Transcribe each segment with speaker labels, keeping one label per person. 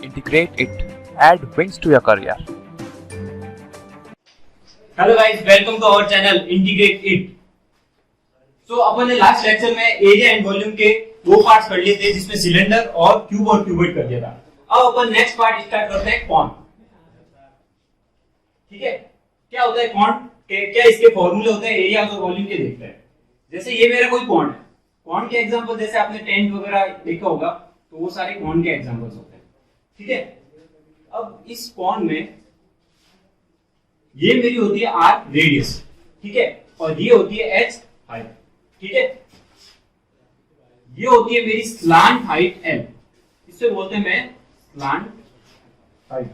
Speaker 1: Integrate it. Add wings to your career.
Speaker 2: Hello guys, welcome to our channel integrate it. So अपन ने last lecture में area and volume के दो parts कर लिए थे, जिसमें सिलेंडर और क्यूबॉइड कर दिया था। अब अपन नेक्स्ट पार्ट स्टार्ट करते हैं कॉन। ठीक है, क्या होता है कॉन के, क्या इसके फॉर्मूले होते हैं एरिया और वॉल्यूम के, देखते हैं। जैसे ये मेरा कोई कॉन है, कॉन के एग्जांपल जैसे आपने टेंट वगैरह देखा होगा, तो वो सारे कॉन के एग्जांपल्स होते हैं। ठीक है, अब इस कॉन में ये मेरी होती है आर रेडियस, ठीक है, और ये होती है एच हाइट। ठीक है, ये होती है मेरी स्लांट हाइट एल, इससे बोलते हैं मैं स्लांट हाइट।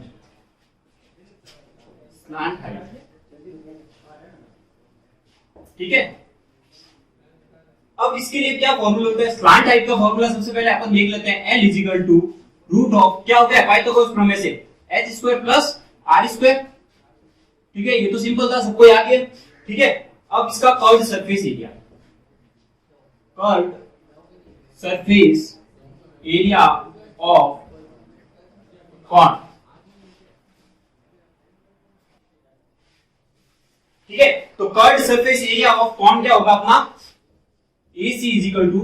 Speaker 2: स्लांट हाइट, ठीक है। अब इसके लिए क्या फॉर्मूला होता है? स्लांट हाइट का फॉर्मूला सबसे पहले अपन देख लेते हैं। L is equal to root of, क्या होता है पाइथागोरस प्रमेय से, H square plus are square. ठीक है, ये तो सिंपल था, सबको याद है। ठीक है, अब इसका curved surface area, curved surface area of cone. ठीक है, तो curved surface area of cone क्या होगा अपना? AC इज इक्वल टू,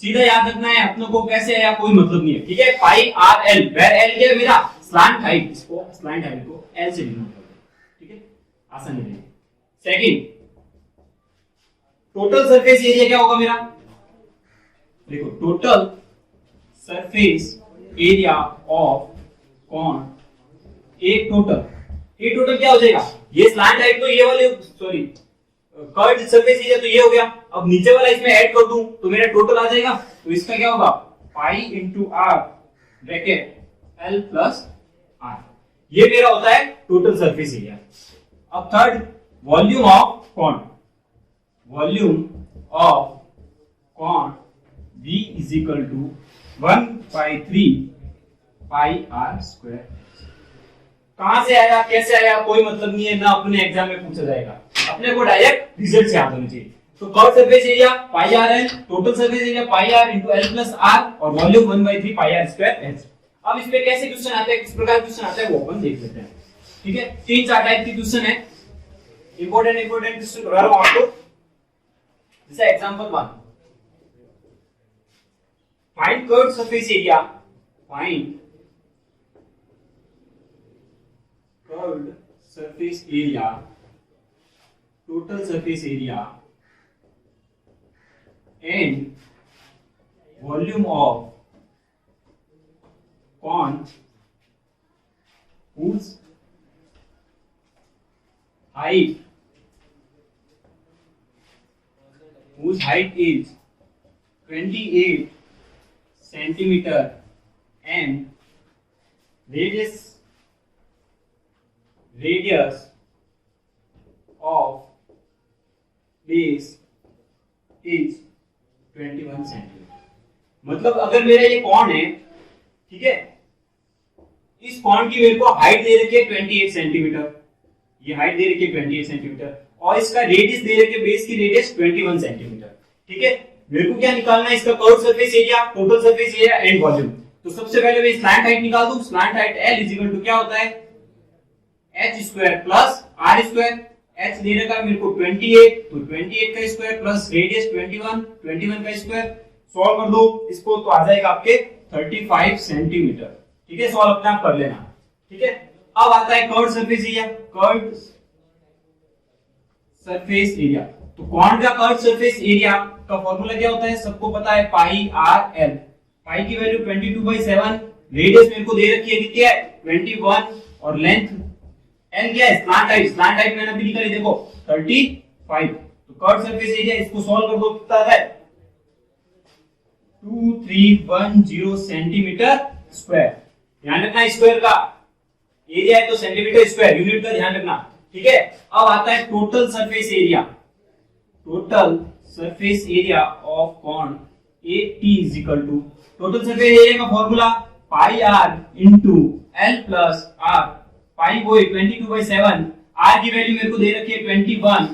Speaker 2: सीधा याद रखना है अपनों को, कैसे आया कोई मतलब नहीं है। ठीक है, पाई आर एल, वेयर एल क्या है मेरा स्लांट हाइट, इसको स्लांट हाइट को एल से डिनोट कर दो। ठीक है, आसान है। सेकंड, टोटल सरफेस एरिया क्या होगा मेरा? देखो, total surface area of cone, एक टोटल क्या हो जाएगा? ये स्लांट हाइट तो ये वाले, सॉरी कर्व्ड सरफेस एरिया तो ये हो गया। अब नीचे वाला इसमें ऐड कर दूं तो मेरा टोटल आ जाएगा। तो इसका क्या होगा? Pi into R bracket L plus R, ये मेरा होता है टोटल सरफेस एरिया। अब third, volume of cone, volume of cone V is equal to 1/3 pi are square. कहां से आया, कैसे आया, कोई मतलब नहीं है ना, अपने एग्जाम में पूछा जाएगा, अपने को डायरेक्ट रिजल्ट से याद होना चाहिए। तो curve surface area pi r l, total surface area pi r into l plus r, और volume 1/3 pi are square h. अब इस पे कैसे क्वेश्चन आते हैं, किस प्रकार क्वेश्चन आता है, वो अपन देख लेते हैं। ठीक है, 3-4 टाइप के क्वेश्चन है, इंपॉर्टेंट क्वेश्चन बता रहा हूं आपको। जैसे example 1, find curve surface area, find curved surface area, total surface area and volume of cone whose height is 28 centimeter and radius of base is 21 centimetre. मतलब अगर मेरा ये कॉन है, ठीक है, इस कॉन की मेरे को हाइट दे रखी है 28 सेंटीमीटर, ये हाइट दे रखी है 28 सेंटीमीटर, और इसका रेडियस दे रखी है, बेस की रेडियस 21 सेंटीमीटर। ठीक है, मेरे को क्या निकालना है? इसका curve surface area, total surface area and volume. तो सबसे पहले मैं स्लैंट हाइट निकाल दूं। Slant height L is equal to क्या होता है? H square plus are square. H दे रखा है मेरे को 28, तो 28 का स्क्वायर प्लस रेडियस 21 का स्क्वायर। सॉल्व कर दो इसको तो आ जाएगा आपके 35 सेंटीमीटर। ठीक है, सॉल्व अपने आप कर लेना। ठीक है, अब आता है curved surface area, curved surface area. तो कॉन का कर्व्ड सरफेस एरिया का फॉर्मूला क्या होता है? सबको पता है, पाई आर एल। पाई की वैल्यू 22/7, रेडियस मेरे को दे रखी है कितनी है? 21, और लेंथ एल क्या है? स्लैंट हाइट, स्लैंट हाइट मैंने अभी निकाली, देखो 35। तो कर्व सरफेस एरिया, इसको सॉल्व कर दो, कितना आता है? 2310 सेंटीमीटर स्क्वायर। ध्यान रखना स्क्वायर का, एरिया है तो सेंटीमीटर स्क्वायर, यूनिट का ध्यान रखना। ठीक है, अब आता है total surface area, total surface area of cone AT is equal to, total surface area का formula pi r into l plus r. Pi वो 22/7, आर की वैल्यू मेरे को दे रखी है 21,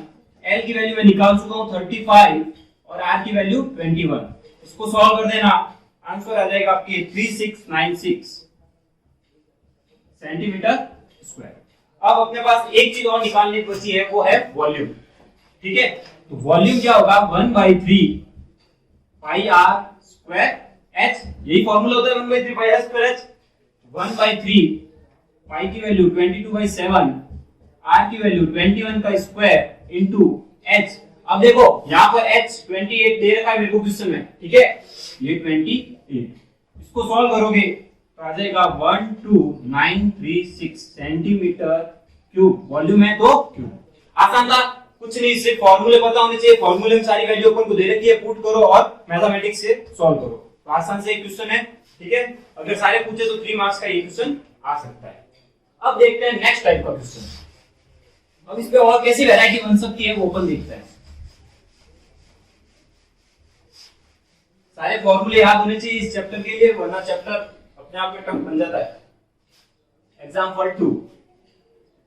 Speaker 2: एल की वैल्यू मैं निकाल चुका हूं 35, और आर की वैल्यू 21। इसको सॉल्व कर देना, आंसर आ जाएगा आपके 3696। Centimetre square. अब अपने पास एक चीज और निकालनी बची है, वो है वॉल्यूम। ठीक है, तो वॉल्यूम क्या होगा, 1/3 पाई आर स्क्वायर एच, यही फॉर्मूला होता है 1/3 पाई आर स्क्वायर एच। 1/3 पाई की वैल्यू 22/7, आर की वैल्यू 21 का स्क्वायर इंटू एच। अब देखो यहाँ पर एच 28 दे रखा है मेरे को क्वेश्चन में, ठीक है, ये 28, इसको सॉल्व करोगे तो आ जाएगा 12936 सेंटीमीटर क्यूब। वॉल्यूम है तो क्यूब। आसान था, कुछ नहीं, सिर्फ फॉर्मूले पता होने चाहिए, फॉर्मूले में सारी वैल्यू अपन को दे रखी है, पुट करो और मैथमेटिक्स से सॉल्व करो, तो आसान से एक क्वेश्चन है। ठीक है, अगर सारे पूछे तो 3 मार्क्स का ये क्वेश्चन आ सकता है। अब देखते हैं नेक्स्ट टाइप का क्वेश्चन। अब इस पे और कैसी वैरायटी बन सकती है वो अपन देखते हैं। सारे फॉर्मूले याद होने चाहिए इस चैप्टर के लिए, वरना चैप्टर अपने आप में टफ बन जाता है। Example 2,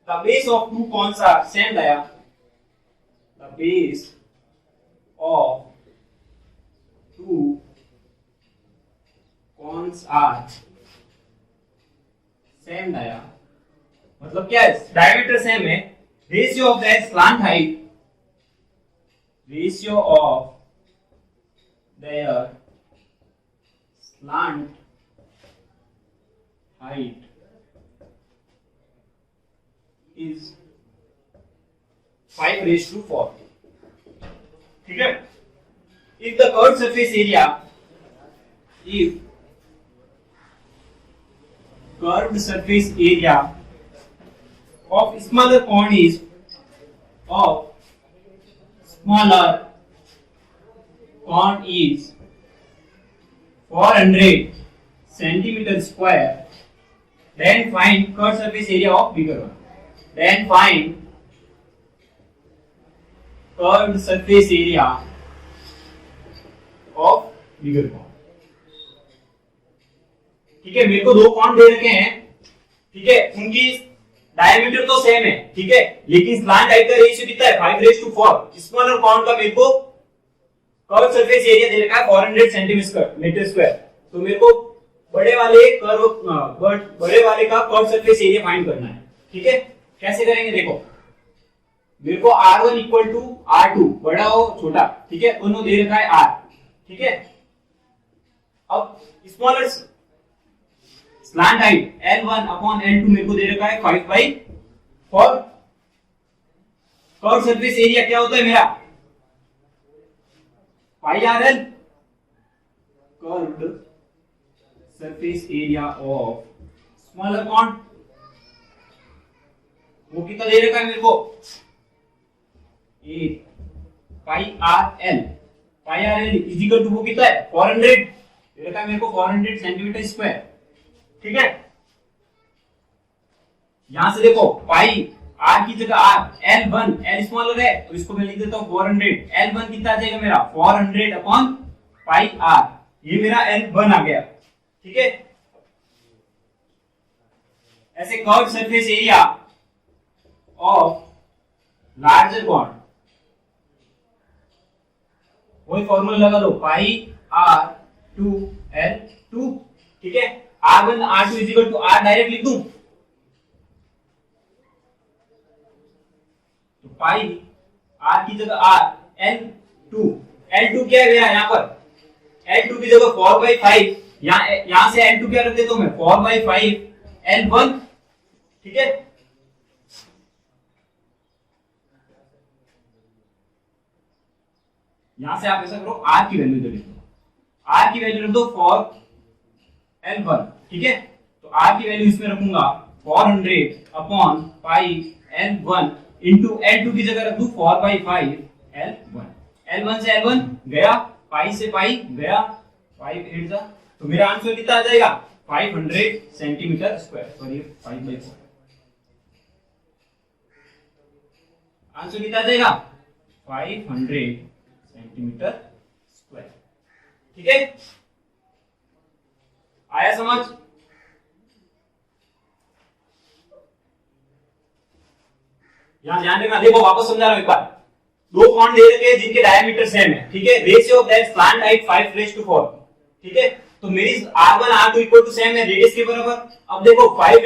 Speaker 2: the base of two cones are same dia, the base of two cones are same dia, मतलब क्या है, डायमीटर सेम है, ratio of that slant height, ratio of their slant height is 5:4. ठीक है, if the curved surface area, if curved surface area of smaller cone is of smaller cone is 400 centimeter square, then find curved surface area of bigger one. Then find curved surface area of bigger cone. ठीक है, मेरे को दो cone दे रखे हैं, ठीक है, उनकी डायमीटर तो सेम है, ठीक है, लेकिन स्लांट हाइट का रेशियो कितना है, 5:4। स्मॉलर कॉन का मेरे को कर्व सरफेस एरिया दे रखा है 400 सेंटीमीटर स्क्वायर, तो मेरे को बड़े वाले का कर्व सरफेस एरिया फाइंड करना है। ठीक है, कैसे करेंगे देखो, मेरे को R1 इक्वल टू R2, बड़ा हो छोटा, ठीक है, दोनों दे रखा है R, ठीक है। अब smaller slant height L1 upon L2 मेरे को दे रखा है 5/4। कर्व सरफेस एरिया क्या होता है मेरा, pi r l, curved surface area of smaller cone, वो कितना दे रखा है मेरे को, 8 pi r l. Pi r l is equal to वो कितना है, 400 दे रखा है मेरे को, 400 सेंटीमीटर स्क्वायर। ठीक है, यहां से देखो पाई आर की जगह आर, L1, L स्मॉलर है तो इसको मैं लिख देता हूं 400। L1 कितना आ जाएगा मेरा, 400 अपॉन पाई आर, ये मेरा L1 आ गया। ठीक है, ऐसे curve surface area of larger cone, वही फॉर्मूला लगा दो, पाई आर टू L2। ठीक है, R1 R2 is equal to R direct लिख दूं, पाई R की जगह R, L2 क्या है मेरा यहाँ पर, L2 की जगह 4/5, यहां से L2 क्या रख देता हूं मैं, 4/5 L1। ठीक है, यहां से आप ऐसा करो, R की वैल्यू इधर लिख दो, R की वैल्यू रख दो 4L1। ठीक है, तो R की वैल्यू इसमें रखूंगा 400 upon pi L1 into L2 की जगह रख दूं 4/5 L1। L1 से L1 गया, पाई से पाई गया, 5 8 जा, तो मेरा आंसर कितना आ जाएगा, 500 सेंटीमीटर स्क्वायर। सॉरी 5/4, आंसर कितना आ जाएगा, 500 सेंटीमीटर स्क्वायर। ठीक है, आया समझ। यहां ध्यान रखना, देखो वापस समझा रहा हूं एक बार, दो कॉन दे रखे हैं जिनके डायमीटर सेम है, ठीक है, ratio of that slant height 5:4। ठीक है, तो मेरी R1 R2 equal to same है रेडियस के बराबर। अब देखो 5⁴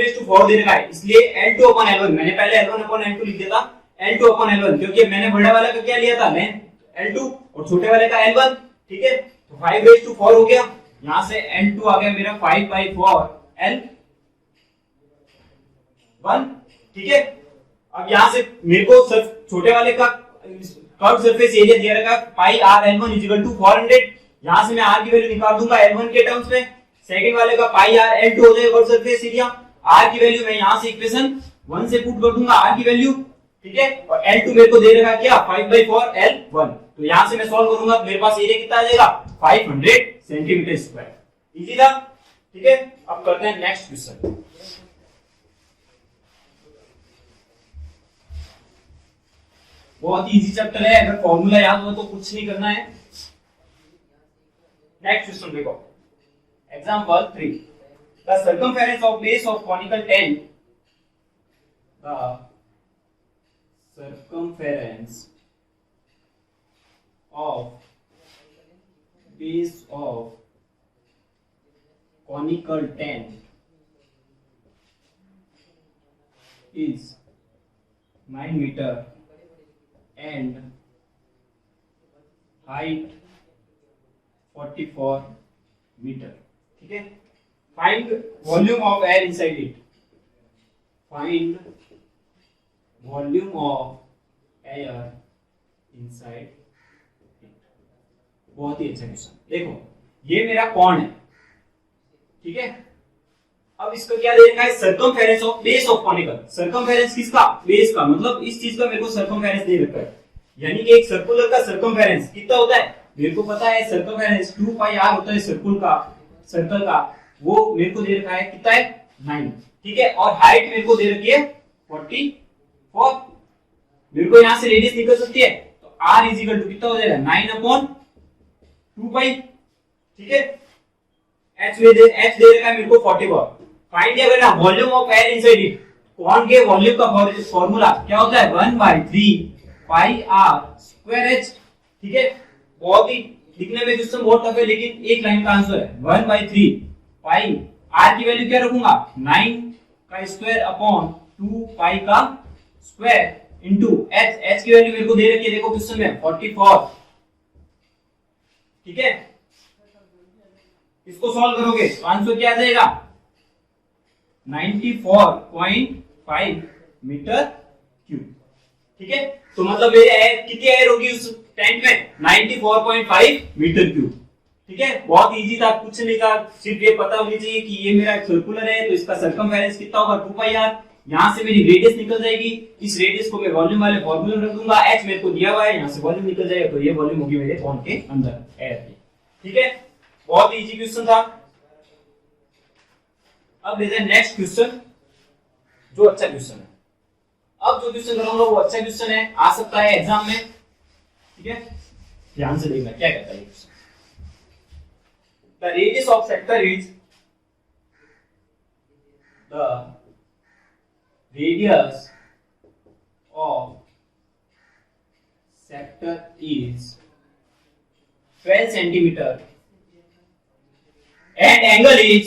Speaker 2: दे रखा है, इसलिए L2 अपॉन L1, मैंने पहले L1 अपॉन L2 लिख दिया था, L2 अपॉन L1, क्योंकि मैंने बड़े वाले का क्या लिया था लेंथ L2 और छोटे वाले का L1, ठीक है। तो 5⁴ हो गया, यहां से L2 आ गया मेरा 5/4 L1, ठीक है। अब यहां से मेरे को सिर्फ छोटे वाले का कर्व सरफेस एरिया दिया रखा पाई r L1 = 400, यहां से मैं r की वैल्यू निकाल दूंगा L1 के टर्म्स में, सेकंड वाले का पाई r L2 हो जाएगा कर्व सरफेस एरिया, r की वैल्यू मैं यहां से इक्वेशन 1 से पुट कर दूंगा r की वैल्यू, ठीक है। और L2 मेरे को दे रखा है क्या 5/4 L1, तो यहां से मैं सॉल्व करूंगा तो मेरे पास एरिया कितना आ जाएगा 500 सेंटीमीटर स्क्वायर। इजी था, ठीक है। अब करते हैं नेक्स्ट क्वेश्चन। बहुत इजी चैप्टर है, अगर फॉर्मूला याद हो तो कुछ नहीं करना है। नेक्स्ट क्वेश्चन देखो, example 3, the circumference of base of conical tent, the circumference of base of conical tent is 9 meter and height 44 meter, ठीक है। Find volume of air inside it. Find volume of air inside it. बहुत ही अच्छा question. देखो ये मेरा कौन है, ठीक है। अब इसका क्या दे रखा है circumference of base of conical, circumference किसका बेस का, मतलब इस चीज का मेरे को सर्कमफेरेंस दे रखा है, यानी कि एक सर्कुलर का सर्कमफेरेंस कितना होता है मेरे को पता है, सर्कमफेरेंस 2πr होता है सर्कल का, वो मेरे को दे रखा है कितना है 9, ठीक है। और हाइट मेरे को दे रखी है 44, मेरे को यहां से रेडियस निकल सकती है, तो r = कितना हो जाएगा 9/2π, ठीक है। h दे रखा है मेरे को 44। फाइंड किया करना volume of air inside it, कौन के वॉल्यूम का फॉर्मूला क्या होता है 1/3πr²h, ठीक है। बहुत ही लिखने में क्वेश्चन बहुत टफ है, लेकिन एक लाइन का आंसर है 1/3π, r की वैल्यू क्या रखूंगा 9 का स्क्वायर अपॉन 2π का स्क्वायर इनटू h की वैल्यू मेरे को दे रखी है, देखो क्वेश्चन में 44, ठीक है। इसको सॉल्व करोगे तो आंसर क्या आ जाएगा 94.5 मीटर क्यूब, ठीक है। तो मतलब मेरे एयर कितनी एयर होगी उस टैंक में 94.5 मीटर क्यूब, ठीक है। बहुत इजी था, कुछ नहीं था, सिर्फ ये पता होनी चाहिए कि ये मेरा सर्कुलर है तो इसका सर्कमफेरेंस कितना होगा 2πr, यहां से मेरी रेडियस निकल जाएगी, इस रेडियस को मैं वॉल्यूम वाले फॉर्मूले में रख दूंगा, h मेरे को दिया हुआ है, यहां से वॉल्यूम निकल जाएगा, तो ये वॉल्यूम होगी मेरे कौन के अंदर एयर की, ठीक है। बहुत इजी क्वेश्चन था। अब लेते हैं नेक्स्ट क्वेश्चन, जो अच्छा क्वेश्चन है। अब जो क्वेश्चन करूंगा वो अच्छा क्वेश्चन है, आ सकता है एग्जाम में, ठीक है। ध्यान से देखना क्या कहता है question. The radius of sector is the radius of sector is 12 centimeter and angle is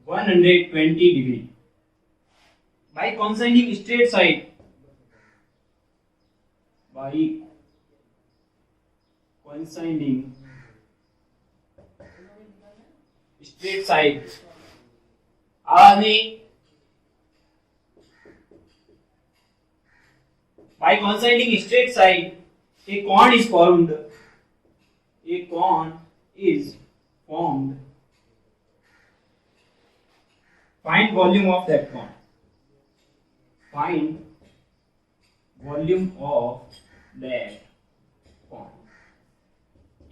Speaker 2: 120 degree. By considering straight side, straight side by coinciding straight side a cone is formed, find volume of that cone,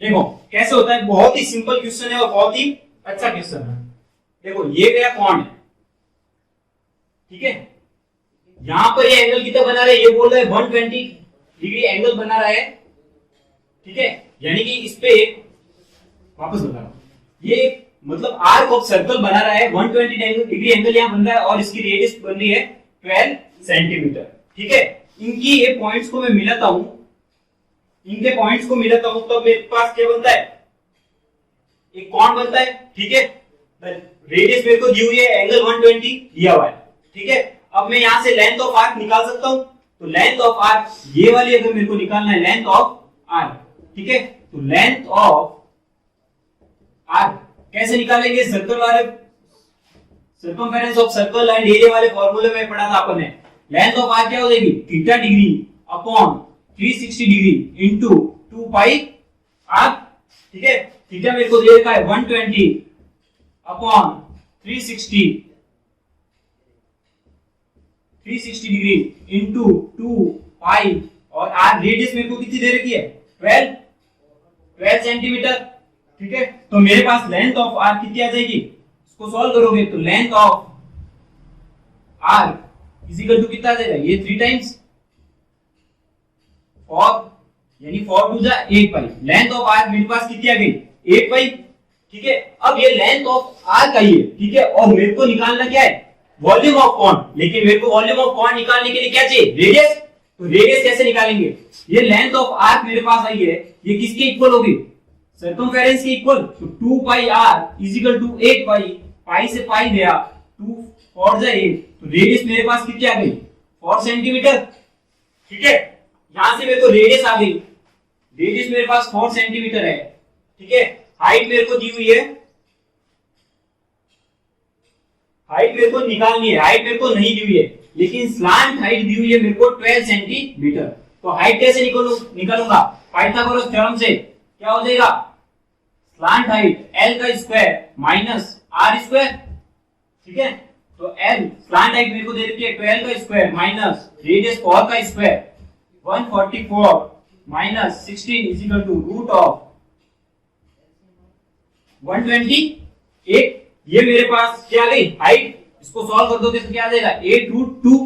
Speaker 2: देखो कैसे होता है, बहुत ही simple question है और बहुत ही अच्छा question है। देखो ये मेरा कौन है, ठीक है। यहां पर ये एंगल कितना बना रहा है, ये बोल रहा है 120 डिग्री एंगल बना रहा है, ठीक है। यानी कि इस पे वापस बता रहा हूं, ये मतलब आर्क ऑफ सर्कल बना रहा है, 120 डिग्री एंगल यहां बन रहा है और इसकी रेडियस बन रही है 12 सेंटीमीटर, ठीक है। इनकी ये पॉइंट्स को मैं मिलाता हूं, इनके पॉइंट्स को मिलाता हूं, तब मेरे पास क्या बनता है, एक कोण बनता है। ठीक है, रेडियस मेरे को दी हुई है, एंगल 120 दिया हुआ है। ठीक है, अब मैं यहां से लेंथ ऑफ आर्क निकाल सकता हूं। तो लेंथ ऑफ आर्क ये वाली अगर मेरे को निकालना है, लेंथ ऑफ आर्क, ठीक है, तो लेंथ ऑफ आर्क कैसे निकालेंगे, सर्कल वाले circumference of circle and area वाले फॉर्मूले में पढ़ा था अपन ने। लेंथ ऑफ आर्क क्या हो जाएगी, theta degree upon 360 degree into 2 पाई आर्क। ठीक है, थीटा मेरे को दे रखा है 120 अपॉन 360 डिग्री इंटू 2 पाई, और आर रेडियस मेरे को कितनी दे रखी है, 12 सेंटीमीटर। ठीक है, तो मेरे पास लेंथ ऑफ आर कितनी आ जाएगी, इसको सॉल्व करोगे तो length of R is equal to कितना आ जाएगा, ये 3 टाइम्स 4, यानी 4 टू जा 8 पाई। लेंथ ऑफ आर मेरे पास कितनी आ गई, 8 पाई। ठीक है, अब ये लेंथ ऑफ आर का ही है। ठीक है, और मेरे को निकालना क्या है, वॉल्यूम ऑफ कोण। लेकिन मेरे को वॉल्यूम ऑफ कोण निकालने के लिए क्या चाहिए, रेडियस। तो रेडियस कैसे निकालेंगे, ये लेंथ ऑफ आर्क मेरे पास आई है, ये किसके इक्वल होगी, सर्कमफेरेंस के इक्वल। तो 2 pi R is equal to 8 पाई, पाई से पाई गया, 2 4 जा 8, तो रेडियस मेरे पास कितनी आ गई, 4 सेंटीमीटर। ठीक है, यहां से मेरे को रेडियस आ गई, रेडियस मेरे पास 4 सेंटीमीटर है। ठीक है, हाइट मेरे को दी हुई है, हाइट मेरे को निकालनी है, हाइट मेरे को नहीं दी हुई है, लेकिन स्लांट हाइट दी हुई है मेरे को 12 सेंटीमीटर। तो हाइट कैसे निकालूंगा, पाइथागोरस थ्योरम से क्या हो जाएगा, स्लांट हाइट L का स्क्वायर माइनस R स्क्वायर। ठीक है, तो L स्लांट हाइट मेरे को दे रखी है 12 का स्क्वायर माइनस रेडियस 4 का square, 144 minus 16 is equal to root of 128। ये मेरे पास क्या आ गई हाइट, इसको सॉल्व कर दोगे तो क्या आ जाएगा, 8√2।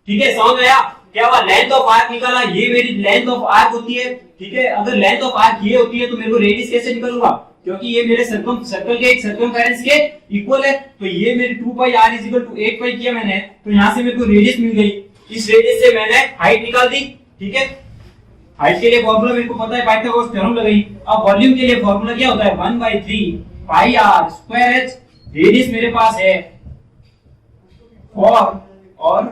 Speaker 2: ठीक है, समझ आया, क्या हुआ, लेंथ ऑफ आर्क निकाला, ये मेरी लेंथ ऑफ आर्क होती है। ठीक है, अगर लेंथ ऑफ आर्क ये होती है तो मेरे को रेडियस कैसे निकालूंगा, क्योंकि ये मेरे सर्कल के एक सर्कमफेरेंस के इक्वल है। तो ये मेरी 2 पाई r इज इक्वल टू 8 पाई किया मैंने, तो यहां से मेरे को रेडियस मिल गई, इस रेडियस से मैंने हाइट निकाल दी। ठीक है, हाइट के लिए फॉर्मूला मेरे को पता है, पाइथागोरस थ्योरम लगाई। अब वॉल्यूम के लिए फॉर्मूला क्या होता है, 1/3 पाई r स्क्वायर h। रेडियस मेरे पास है 4 और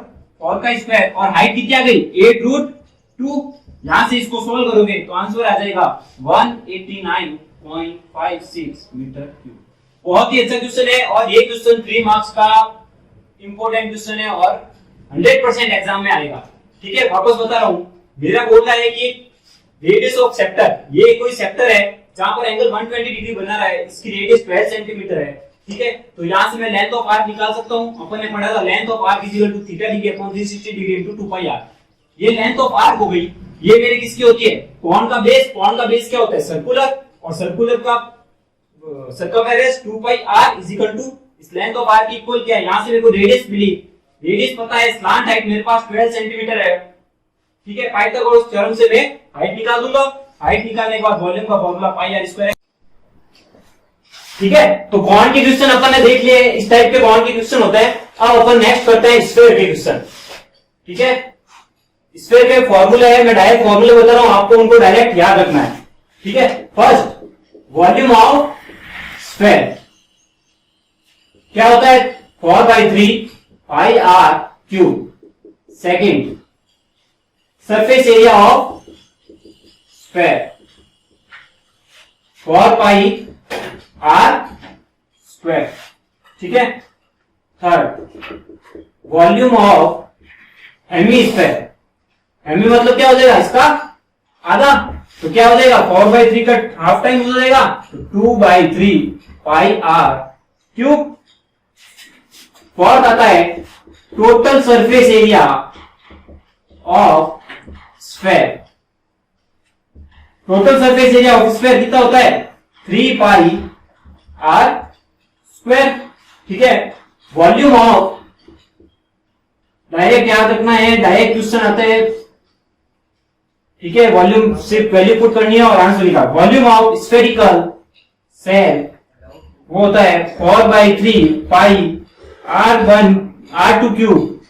Speaker 2: 4 का स्क्वायर, और हाइट कितनी आ गई, 8√2। यहां से इसको सोल्व करोगे तो आंसर आ जाएगा 189.56 मीटर क्यूब। बहुत ही अच्छा क्वेश्चन है, और ये क्वेश्चन 3 मार्क्स का इंपॉर्टेंट क्वेश्चन है और 100% एग्जाम में आएगा। ठीक है, वापस बता रहा हूं, मेरा बोलना है कि रेडियस ऑफ सेक्टर, ये कोई सेक्टर है जहां पर एंगल 120 डिग्री बना रहा है, इसकी रेडियस 12 सेंटीमीटर है। ठीक है, तो यहां से मैं लेंथ ऑफ आर्क निकाल सकता हूं। अपन ने पढ़ा था length of arc is equal to theta degree upon 360 degree into 2 pi R. ये लेंथ ऑफ आर्क हो गई। ये मेरे किसकी होती है, कोण का बेस। कोण का बेस क्या होता है, सर्कुलर, और सर्कुलर का circumference 2 pi R is equal to इस लेंथ ऑफ आर्क इक्वल क्या है, यहां से मेरे को रेडियस मिली, रेडियस पता है, स्लांट हाइट मेरे पास 12 सेंटीमीटर है। ठीक है, पाइथागोरस थ्योरम से मैं हाइट निकाल दूंगा। हाइट निकालने के बाद वॉल्यूम का फॉर्मूला पाई आर स्क्वायर। ठीक है, तो कोण के क्वेश्चन अपन ने देख लिए, इस टाइप के कोण के क्वेश्चन होते हैं। अब अपन नेक्स्ट करते हैं स्फीयर के क्वेश्चन। ठीक है, स्फीयर के फॉर्मूले है, मैं डायरेक्ट फॉर्मूले बता रहा हूं, आपको उनको डायरेक्ट याद रखना है। ठीक है, फर्स्ट वॉल्यूम ऑफ स्फीयर क्या होता है, 4/3 pi r cube. Second surface area of sphere 4 pi are square. ठीक है, third volume of hemisphere. Hemi मतलब क्या हो जाएगा, इसका आधा, तो क्या हो जाएगा, 4/3 का हाफ टाइम हो जाएगा, तो 2/3 पाई आर क्यूब। फोर्थ आता है total surface area of sphere. Total surface area of sphere कितना होता है, 3 पाई आर स्क्वायर। ठीक है, वॉल्यूम ऑफ, डायरेक्ट याद रखना है, डायरेक्ट क्वेश्चन आता है। ठीक है, वॉल्यूम सिर्फ वैल्यू पुट करनी है और आंसर लिखा। वॉल्यूम ऑफ स्फेरिकल सेल वो होता है 4/3 पाई R1 R2 cube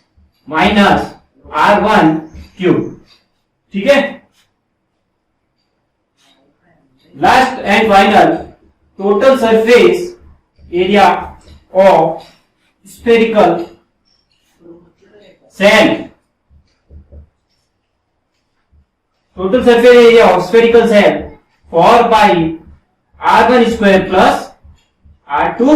Speaker 2: minus R1 cube. ठीक है, last and final, total surface area of spherical shell, total surface area of spherical shell 4 pi r1 square plus r2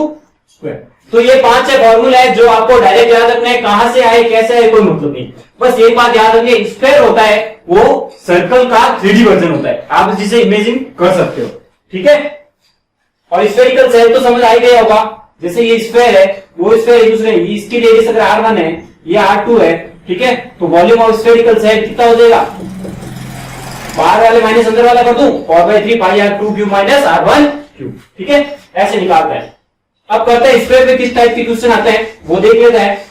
Speaker 2: square. तो ये 5-6 formula है जो आपको डायरेक्ट याद रखना है, कहां से आए कैसे आए कोई मतलब नहीं, बस एक बात याद रखिए, स्क्वायर होता है वो सर्कल का 3D वर्जन होता है, आप जिसे इमेजिन कर सकते हो। ठीक है, और स्फेरिकल सेल तो समझ आ ही गया होगा, जैसे ये स्क्वायर है, वो स्क्वायर एक दूसरे, इसकी रेडियस अगर r1 है, ये r2 है, ठीक है, तो वॉल्यूम ऑफ स्फेरिकल सेल कितना हो जाएगा, बाहर वाले माइनस अंदर वाला कर दूं, 4/3 पाई r2 cube minus r1 cube. ठीक है, ऐसे निकालता है। अब करते हैं स्क्वायर में किस टाइप के क्वेश्चन आते हैं वो देख लेते हैं।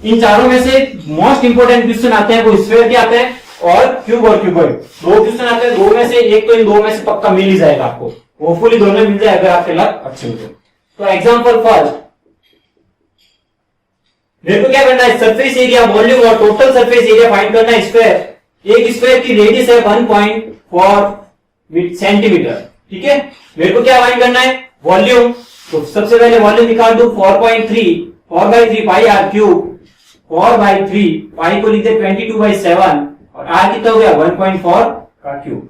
Speaker 2: इन चारों में से मोस्ट इंपोर्टेंट क्वेश्चन आते हैं वो स्क्वायर के आते हैं और क्यूबॉइड। दो क्वेश्चन आते हैं, दो में से एक तो इन दो में से पक्का मिल ही जाएगा आपको, होपफुली दोनों मिल जाए अगर आपके लक अच्छे हो तो। एग्जांपल फर्स्ट, मेरे को क्या करना है, सरफेस एरिया, वॉल्यूम और टोटल सरफेस एरिया फाइंड करना है। स्क्वायर, एक स्क्वायर की रेडियस है 1.4 सेंटीमीटर। ठीक है, मेरे को क्या फाइंड करना है, वॉल्यूम, तो सबसे पहले वॉल्यूम निकाल दो, 4/3 पाई r क्यूब, 4/3 पाई को लिख दे 22/7 और r कितना हो गया 1.4 का क्यूब।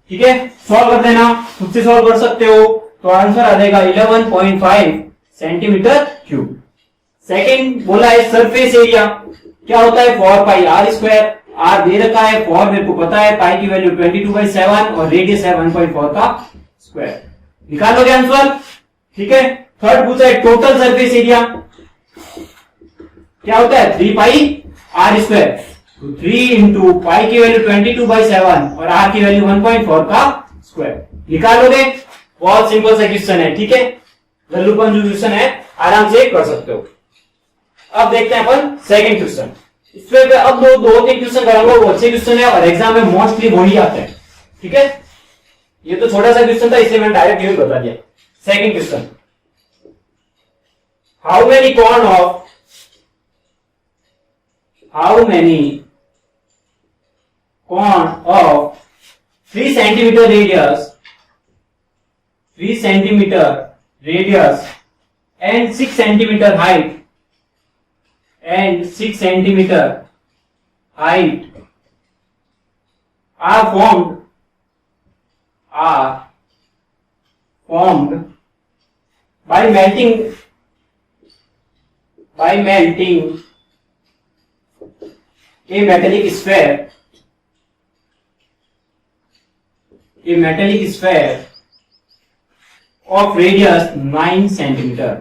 Speaker 2: ठीक है, सॉल्व कर देना, खुद से सॉल्व कर सकते हो, तो आंसर आ जाएगा 11.5 सेंटीमीटर क्यूब। सेकंड बोला है सरफेस एरिया, क्या होता है 4 पाई r स्क्वायर, r दे रखा है, 4 मेरे को पता है, पाई की वैल्यू 22/7 और रेडियस है 1.4 का स्क्वायर, निकालोगे आंसर। ठीक है, थर्ड पूछा है टोटल सरफेस एरिया, क्या होता है 3 पाई r स्क्वायर, तो 3 इंटू पाई की वैल्यू 22/7 और r की वैल्यू 1.4 का स्क्वायर, निकालोगे। बहुत सिंपल सा क्वेश्चन है। ठीक है, लल्लूपन जो क्वेश्चन है आराम से कर सकते हो। अब देखते हैं अपन सेकंड क्वेश्चन। इसमें अब दो तीन क्वेश्चन कराऊंगा, वो अच्छे क्वेश्चन है और एग्जाम में मोस्टली वही आते हैं। ठीक है, ये तो छोटा सा क्वेश्चन था इसलिए मैंने डायरेक्ट यही बता दिया। Second question, how many corn of 3 centimetre radius and 6 centimeter height are formed by melting a metallic sphere of radius 9 centimeter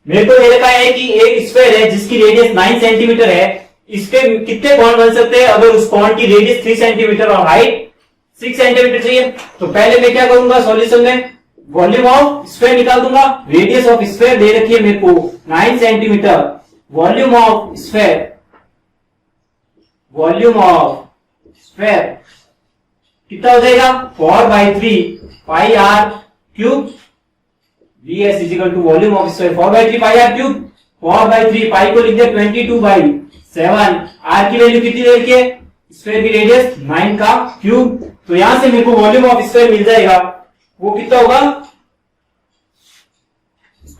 Speaker 2: मेरे को ये रखा है कि एक स्क्वायर है जिसकी रेडियस 9 सेंटीमीटर है, इसके कितने कॉर्न बन सकते हैं अगर उस कॉर्न की रेडियस 3 सेंटीमीटर और हाइट 6 सेंटीमीटर चाहिए। तो पहले मैं क्या करूंगा, सॉल्यूशन में वॉल्यूम ऑफ स्क्वायर निकाल दूंगा। रेडियस ऑफ स्क्वायर दे रखी है मेरे को 9 सेंटीमीटर, वॉल्यूम ऑफ स्क्वायर कितना हो जाएगा 4/3 pi r cube, ds is equal to volume of square 4/3 pi r cube, 4/3 pi को लिख दे 22/7, r की वैल्यू कितनी दे रखी है, स्क्वायर की रेडियस 9 का क्यूब, तो यहां से मेरे को वॉल्यूम ऑफ स्क्वायर मिल जाएगा, वो कितना होगा,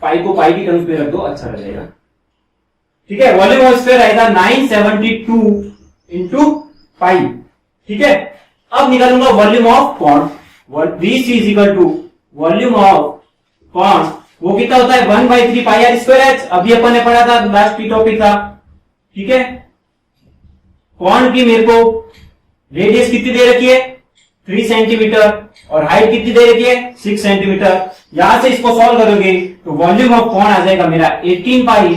Speaker 2: पाई को पाई की टर्म्स में रख दो, अच्छा रहेगा। ठीक है, वॉल्यूम ऑफ स्क्वायर आएगा 972 इंटू पाई। ठीक है, अब निकालूंगा volume of cone, VC is equal to volume of cone, वो कितना होता है 1/3 पाई r स्क्वायर h, अभी अपन ने पढ़ा था, लास्ट टॉपिक था। ठीक है, कॉर्न की मेरे को रेडियस कितनी दे रखी है 3 सेंटीमीटर और हाइट कितनी दे रखी है 6 सेंटीमीटर। यहां से इसको सॉल्व करोगे तो वॉल्यूम ऑफ कॉर्न आ जाएगा मेरा 18 पाई।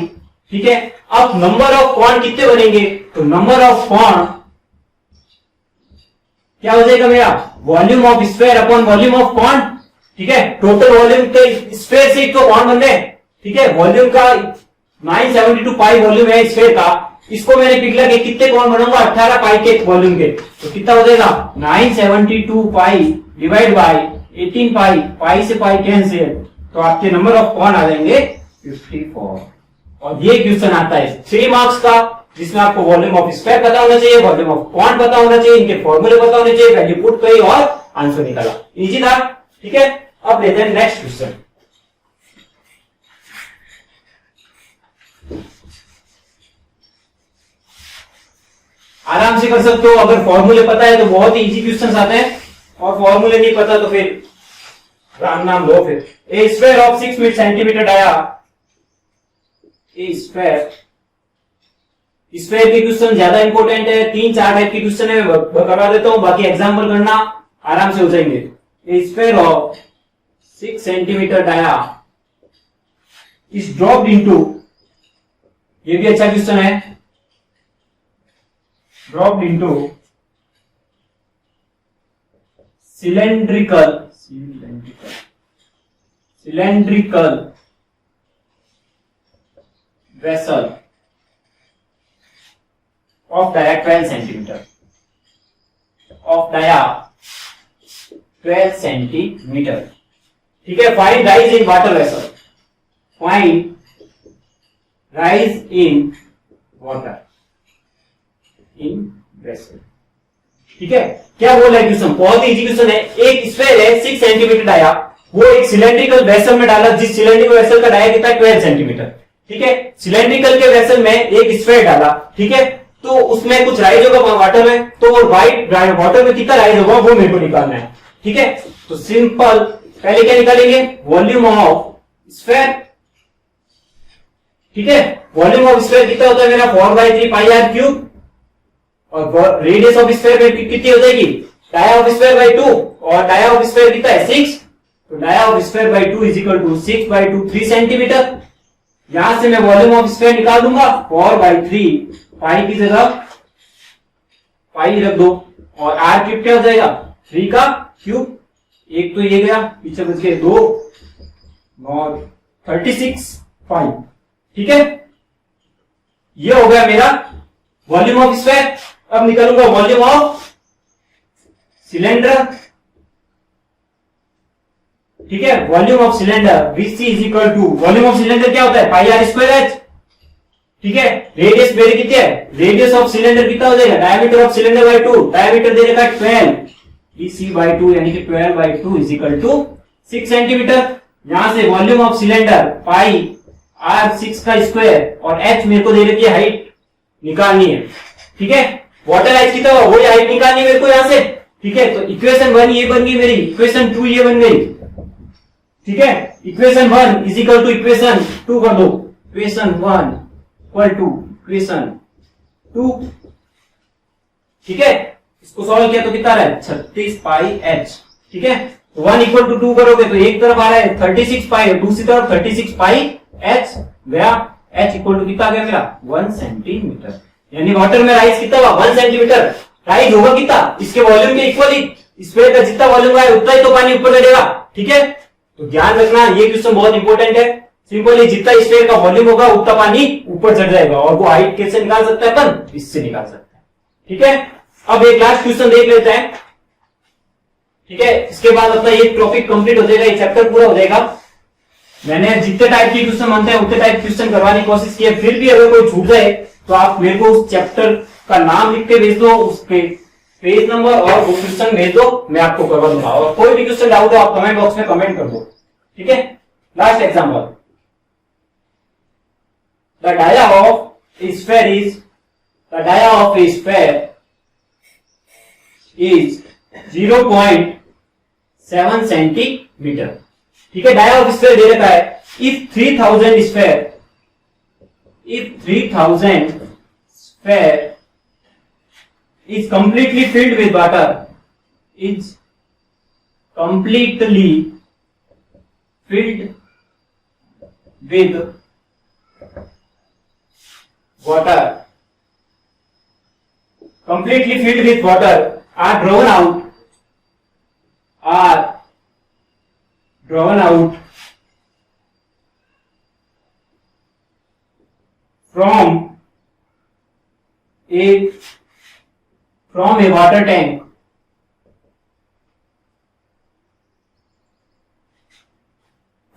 Speaker 2: ठीक है, अब नंबर ऑफ कॉर्न कितने बनेंगे, तो नंबर ऑफ कॉर्न क्या हो जाएगा मेरा volume of square upon volume of corn. ठीक है, टोटल वॉल्यूम के स्क्वायर से तो कॉर्न बन रहे। ठीक है, वॉल्यूम का 972 पाई वॉल्यूम है स्क्वायर का, इसको मैंने पिघला के कितने कॉर्न बनाऊंगा 18 पाई के वॉल्यूम के, तो कितना हो जाएगा 972 पाई डिवाइड बाय 18 पाई, पाई से पाई कैंसिल, तो आपके नंबर ऑफ कॉर्न आ जाएंगे 54। और ये क्वेश्चन आता है 3 मार्क्स का, जिसमें आपको वॉल्यूम ऑफ स्फीयर पता होना चाहिए, वॉल्यूम ऑफ कॉन पता होना चाहिए, इनके फॉर्मूले पता होने चाहिए, वैल्यू पुट करी और आंसर निकाला। इजी था, ठीक है। अब लेते हैं नेक्स्ट क्वेश्चन। आराम से कर सकते हो, अगर फॉर्मूले पता है तो बहुत ही इजी क्वेश्चंस आते हैं, और फॉर्मूले नहीं पता तो फिर राम नाम लो। फिर a square of 6 centimeter dia, a square के क्वेश्चन ज्यादा इंपॉर्टेंट है, 3-4 टाइप के क्वेश्चन है, मैं करवा देता हूं, बाकी एग्जाम्पल करना आराम से हो जाएंगे। A square of 6 centimeter dia is dropped into, ये भी अच्छा क्वेश्चन है, dropped into cylindrical vessel of dia 12 centimeter, ठीक है। Find rise in water vessel, find rise in water in vessel, ठीक है। क्या बोल रहा है क्वेश्चन, बहुत ही इजी क्वेश्चन है। एक स्फीयर है 6 सेंटीमीटर डाया, वो एक सिलेंड्रिकल वेसल में डाला, जिस सिलेंड्रिकल वेसल का डाया कितना है 12 सेंटीमीटर, ठीक है। सिलेंड्रिकल के वेसल में एक स्फीयर डाला, ठीक है, तो उसमें कुछ राइज होगा वाटर में, तो वो वाइट वाटर में कितना राइज होगा वो मेरे को निकालना है, ठीक है। तो सिंपल, पहले क्या निकालेंगे, वॉल्यूम ऑफ स्फीयर, ठीक है। वॉल्यूम ऑफ स्फीयर कितना होता है मेरा 4/3 पाई आर क्यूब, और रेडियस ऑफ स्फीयर कितनी हो जाएगी, डाया ऑफ स्फीयर बाई 2, और डाया ऑफ स्फीयर कितना है 6, तो dia of sphere by 2 is equal to 6/2 3 centimetre. यहां से मैं वॉल्यूम ऑफ स्फीयर निकाल दूंगा 4/3, पाई की जगह पाई रख दो, और आर क्यूब क्या हो जाएगा 3 का क्यूब, एक तो ये गया, पीछे बच गए 2 और 36 पाई, ठीक है। ये हो गया मेरा वॉल्यूम ऑफ स्फीयर। अब निकालूंगा वॉल्यूम ऑफ सिलेंडर, ठीक है। Volume of cylinder VC is equal to, volume of cylinder क्या होता है पाई आर स्क्वायर एच, ठीक है। रेडियस मेरी कितनी है, रेडियस ऑफ सिलेंडर कितना हो जाएगा, diameter of cylinder by 2, diameter दे रखा है 12, EC बाई 2 यानी कि 12/2 इज इक्वल टू 6 सेंटीमीटर। यहां से volume of cylinder pi R 6 का स्क्वायर, और एच मेरे को दे रखी है हाइट निकालनी है, ठीक है। वाटर हाइट कितना हुआ वही हाइट निकालनी है मेरे को यहां से, ठीक है। तो इक्वेशन 1 ये बन गई मेरी, इक्वेशन 2 ये बन गई, ठीक है। Equation 1 is equal to equation 2 कर दो, इक्वेशन 1 इक्वल टू इक्वेशन 2, ठीक है। इसको सॉल्व किया तो कितना रहा है 36 पाई एच, ठीक है। 1 इक्वल टू 2 करोगे तो एक तरफ आ रहा है 36 पाई और दूसरी तरफ 36 पाई एच गया, एच इक्वल टू कितना गया मेरा 1 सेंटीमीटर, यानी वाटर में राइज कितना हुआ 1 सेंटीमीटर, राइज होगा कितना इसके वॉल्यूम के इक्वली, स्फीयर का जितना वॉल्यूम है उतना ही तो पानी ऊपर चढ़ेगा, ठीक है। तो ध्यान रखना ये क्वेश्चन बहुत इंपॉर्टेंट है। सिंपली जितना स्फीयर का वॉल्यूम होगा उतना पानी ऊपर चढ़ जाएगा, और वो हाइट कैसे निकाल सकता है अपन, इससे निकाल सकते हैं, ठीक है। अब एक लास्ट क्वेश्चन देख लेते हैं, ठीक है। इसके बाद अपना ये टॉपिक कंप्लीट हो जाएगा, ये चैप्टर पूरा हो जाएगा। मैंने जितने टाइप के क्वेश्चन मानते हैं उतने टाइप क्वेश्चन करवाने की कोशिश की है, फिर भी अगर कोई छूट जाए तो आप मेरे को उस चैप्टर का नाम लिख के भेज दो, उसके पेज नंबर और वो क्वेश्चन भेज दो, मैं आपको करवा दूंगा। और कोई भी क्वेश्चन डाउट हो आप कमेंट बॉक्स में कमेंट कर दो, ठीक है। Last example, the dia of a sphere is, the dia of a sphere is 0.7 centimetre, ठीक है। डाया ऑफ स्फीयर दे रखा है, if 3000 sphere, if 3000 sphere is completely filled with water, is completely filled with water, completely filled with water are drawn out from a water tank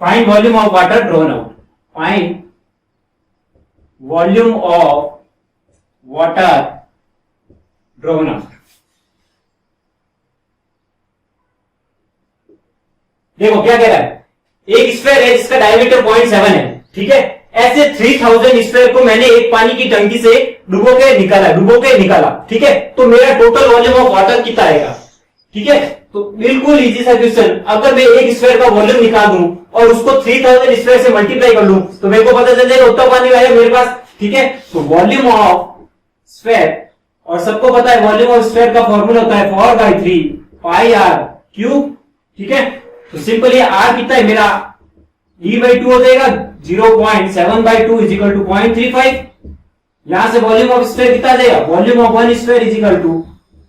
Speaker 2: find volume of water drawn out, find volume of water drawn out. देखो क्या कह रहा है, एक sphere है जिसका diameter 0.7 है, ठीक है। ऐसे 3000 स्फीयर को मैंने एक पानी की टंकी से डुबो के निकाला, ठीक है। तो मेरा टोटल वॉल्यूम ऑफ वाटर कितना आएगा, ठीक है। तो बिल्कुल इजी सा क्वेश्चन, अगर मैं एक स्फीयर का वॉल्यूम निकाल दूं और उसको 3000 स्फीयर से मल्टीप्लाई कर लूं तो मेरे को पता चल जाएगा उतना पानी आएगा मेरे पास, ठीक है। तो वॉल्यूम ऑफ स्फीयर, और सबको पता है वॉल्यूम ऑफ स्फीयर का फॉर्मूला होता है 4/3 पाई आर क्यूब, ठीक है। तो सिंपल ये आर कितना है मेरा E/2 हो जाएगा, 0.7/2 इज इक्वल टू 0.35। यहां से वॉल्यूम ऑफ स्फीयर कितना आ जाएगा, volume of one sphere is equal to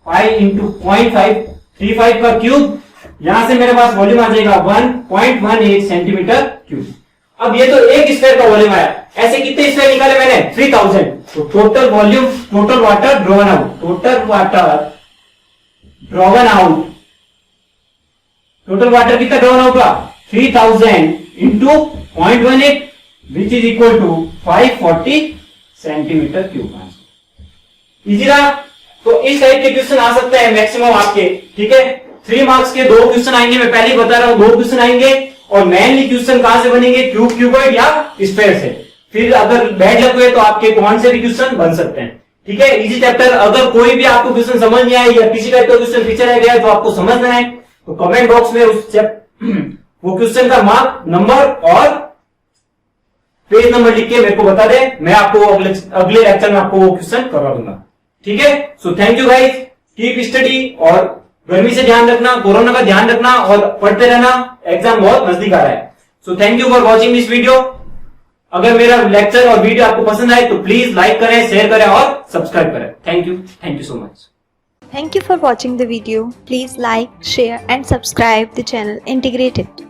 Speaker 2: pi into 0.535 का क्यूब। यहां से मेरे पास वॉल्यूम आ जाएगा 1.18 सेंटीमीटर क्यूब। अब ये तो एक स्फीयर का वॉल्यूम आया, ऐसे कितने स्फीयर निकाले मैंने, 3000। तो total volume, total water drawn out, total water कितना ड्रॉन आउट हुआ, 3000 into 0.18 which is equal to 540 centimetre cube. Easy रहा। तो इस टाइप के क्वेश्चन आ सकते हैं मैक्सिमम आपके, ठीक है। 3 मार्क्स के 2 क्वेश्चन आएंगे, मैं पहले ही बता रहा हूं 2 क्वेश्चन आएंगे। और मेनली क्वेश्चन कहां से बनेंगे, क्यूबॉइड या स्फीयर से। फिर अगर बैड लग हुए तो आपके कौन से भी क्वेश्चन बन सकते हैं, ठीक है। इजी चैप्टर, अगर कोई भी आपको क्वेश्चन समझ नहीं आए या किसी टाइप का क्वेश्चन फीचर रह गया तो आपको समझना है तो कमेंट बॉक्स में वो क्वेश्चन का मार्क, नंबर और पेज नंबर लिख के मेरे को बता दे, मैं आपको अगले लेक्चर में आपको वो क्वेश्चन करवा दूंगा, ठीक है। So thank you guys, keep study, और गर्मी से ध्यान रखना, कोरोना का ध्यान रखना और पढ़ते रहना, एग्जाम बहुत नजदीक आ रहा है। So thank you for watching this video. अगर मेरा लेक्चर और वीडियो आपको पसंद आए तो प्लीज लाइक करें, शेयर करें और सब्सक्राइब करें। Thank you so much.
Speaker 3: Thank you for watching the video. Please like, share and subscribe the channel Integrated.